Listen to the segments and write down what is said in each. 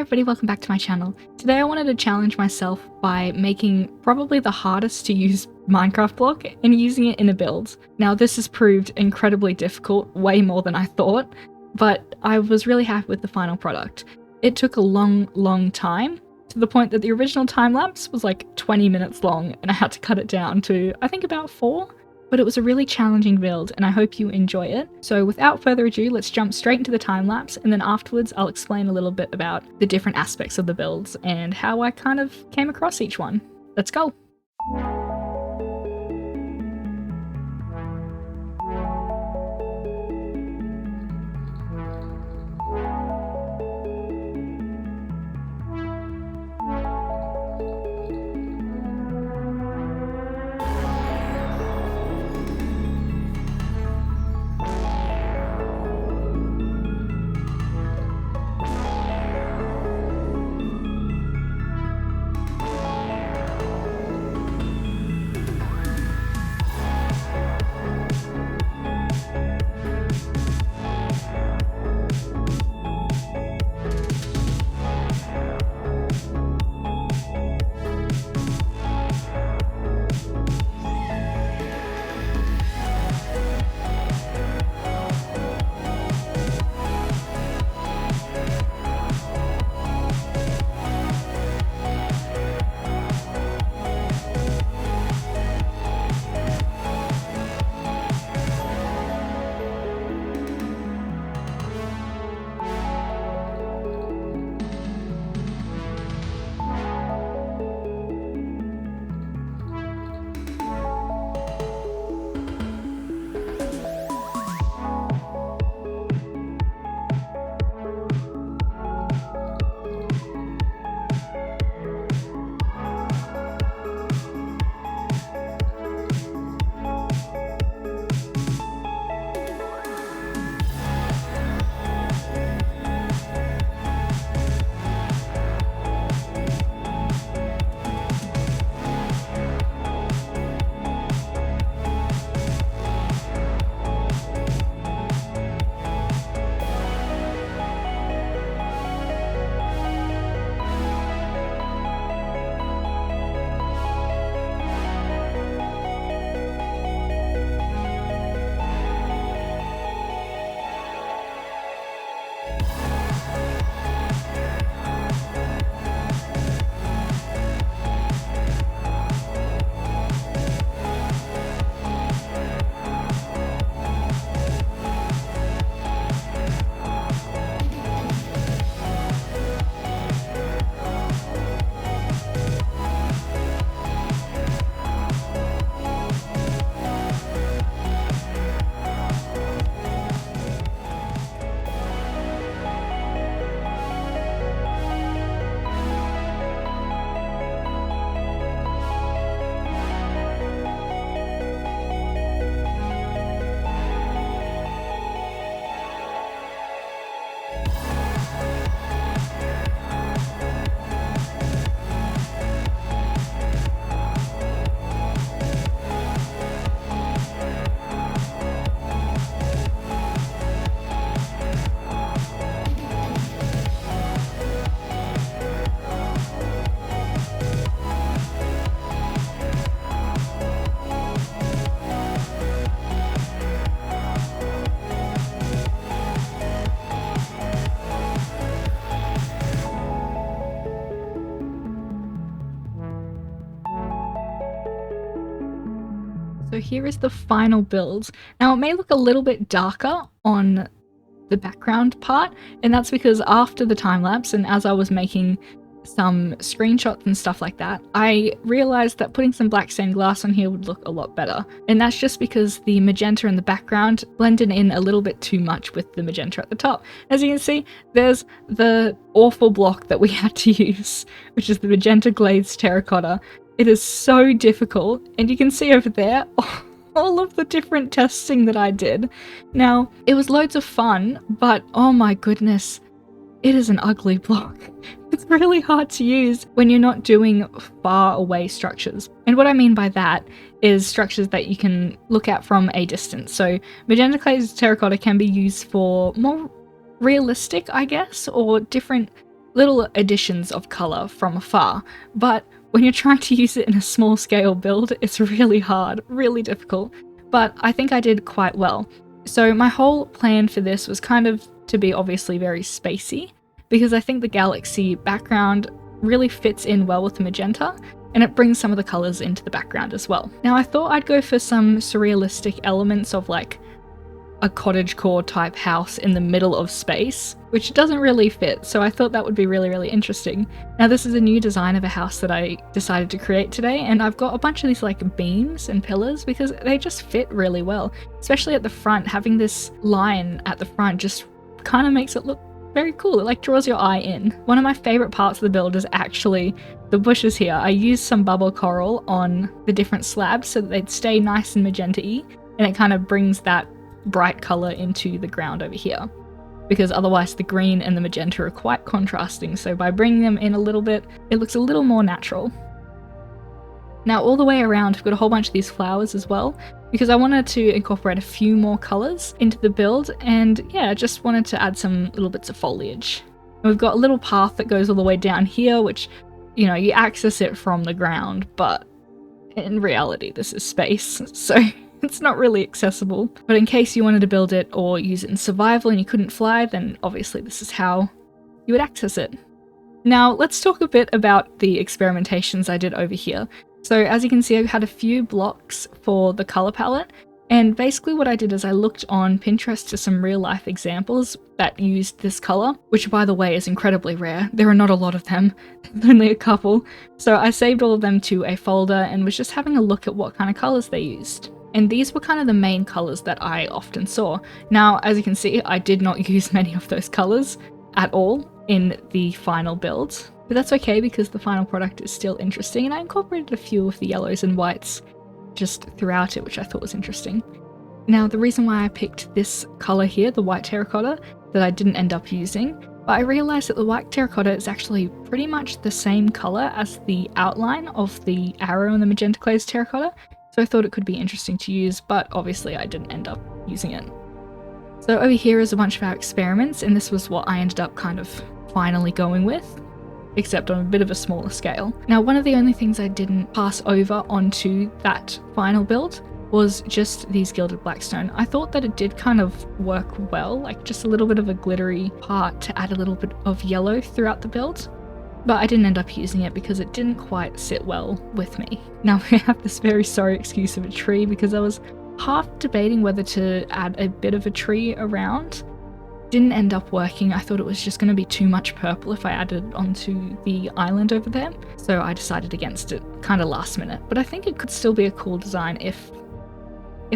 everybody, welcome back to my channel. Today I wanted to challenge myself by making probably the hardest to use Minecraft block and using it in a build. Now this has proved incredibly difficult, way more than I thought, but I was really happy with the final product. It took a long time, to the point that the original time lapse was like 20 minutes long and I had to cut it down to I think about 4. But it was a really challenging build and I hope you enjoy it. So without further ado, let's jump straight into the time lapse, and then afterwards I'll explain a little bit about the different aspects of the builds and how I kind of came across each one. Let's go! So here is the final build. Now it may look a little bit darker on the background part, and that's because after the time lapse and as I was making some screenshots and stuff like that, I realized that putting some black stained glass on here would look a lot better. And that's just because the magenta in the background blended in a little bit too much with the magenta at the top. As you can see, there's the awful block that we had to use, which is the magenta glazed terracotta. It is so difficult, and you can see over there all of the different testing that I did. Now, it was loads of fun, but oh my goodness, it is an ugly block. It's really hard to use when you're not doing far away structures. And what I mean by that is structures that you can look at from a distance. So magenta glazed terracotta can be used for more realistic, I guess, or different little additions of color from afar, but when you're trying to use it in a small scale build, it's really hard, really difficult, but I think I did quite well. So my whole plan for this was kind of to be obviously very spacey, because I think the galaxy background really fits in well with the magenta, and it brings some of the colors into the background as well. Now I thought I'd go for some surrealistic elements of like a cottagecore type house in the middle of space, which doesn't really fit, so I thought that would be really, really interesting. Now this is a new design of a house that I decided to create today, and I've got a bunch of these like beams and pillars because they just fit really well, especially at the front. Having this line at the front just kind of makes it look very cool. It like draws your eye in. One of my favorite parts of the build is actually the bushes here. I used some bubble coral on the different slabs so that they'd stay nice and magenta-y, and it kind of brings that bright color into the ground over here, because otherwise the green and the magenta are quite contrasting, so by bringing them in a little bit, it looks a little more natural. Now all the way around I've got a whole bunch of these flowers as well, because I wanted to incorporate a few more colors into the build, and yeah, just wanted to add some little bits of foliage. And we've got a little path that goes all the way down here, which, you know, you access it from the ground, but in reality this is space, so it's not really accessible. But in case you wanted to build it or use it in survival and you couldn't fly, then obviously this is how you would access it. Now let's talk a bit about the experimentations I did over here. So as you can see, I've had a few blocks for the color palette, and basically what I did is I looked on Pinterest to some real life examples that used this color, which by the way is incredibly rare. There are not a lot of them, there's only a couple. So I saved all of them to a folder and was just having a look at what kind of colors they used. And these were kind of the main colors that I often saw. Now, as you can see, I did not use many of those colors at all in the final build, but that's okay because the final product is still interesting, and I incorporated a few of the yellows and whites just throughout it, which I thought was interesting. Now, the reason why I picked this color here, the white terracotta, that I didn't end up using, but I realized that the white terracotta is actually pretty much the same color as the outline of the arrow in the magenta glazed terracotta, so I thought it could be interesting to use, but obviously I didn't end up using it. So over here is a bunch of our experiments, and this was what I ended up kind of finally going with, except on a bit of a smaller scale. Now, one of the only things I didn't pass over onto that final build was just these gilded blackstone. I thought that it did kind of work well, like just a little bit of a glittery part to add a little bit of yellow throughout the build. But I didn't end up using it because it didn't quite sit well with me. Now we have this very sorry excuse of a tree, because I was half debating whether to add a bit of a tree around. Didn't end up working. I thought it was just going to be too much purple if I added it onto the island over there, so I decided against it kind of last minute. But I think it could still be a cool design if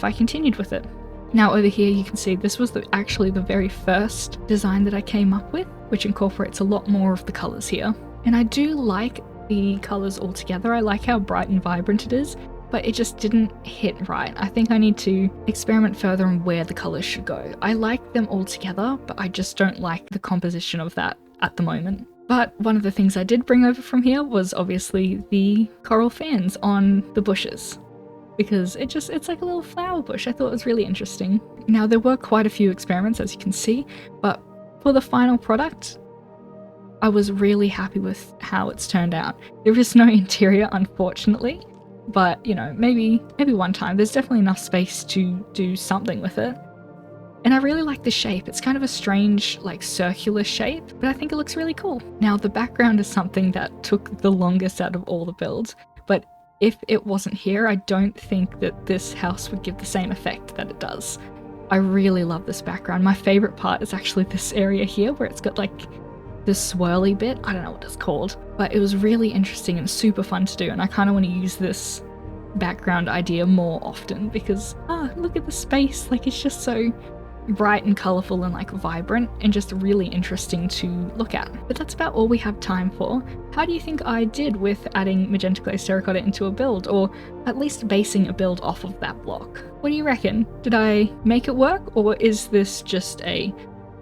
I continued with it. Now over here you can see this was actually the very first design that I came up with, which incorporates a lot more of the colours here. And I do like the colours altogether. I like how bright and vibrant it is, but it just didn't hit right. I think I need to experiment further on where the colours should go. I like them all together, but I just don't like the composition of that at the moment. But one of the things I did bring over from here was obviously the coral fans on the bushes, because it's like a little flower bush. I thought it was really interesting. Now there were quite a few experiments, as you can see, but for the final product, I was really happy with how it's turned out. There is no interior, unfortunately, but you know, maybe one time. There's definitely enough space to do something with it. And I really like the shape. It's kind of a strange, like, circular shape, but I think it looks really cool. Now the background is something that took the longest out of all the builds, but if it wasn't here, I don't think that this house would give the same effect that it does. I really love this background. My favorite part is actually this area here where it's got like this swirly bit. I don't know what it's called, but it was really interesting and super fun to do, and I kind of want to use this background idea more often because look at the space, like it's just so bright and colourful and like vibrant and just really interesting to look at. But that's about all we have time for. How do you think I did with adding magenta glazed terracotta into a build, or at least basing a build off of that block? What do you reckon? Did I make it work, or is this just a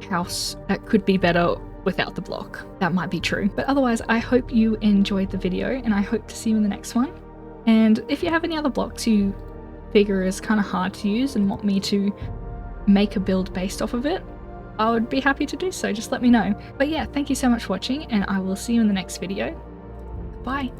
house that could be better without the block? That might be true. But otherwise, I hope you enjoyed the video, and I hope to see you in the next one. And if you have any other blocks you figure is kind of hard to use and want me to make a build based off of it, I would be happy to do so. Just let me know. But yeah, thank you so much for watching, and I will see you in the next video. Bye.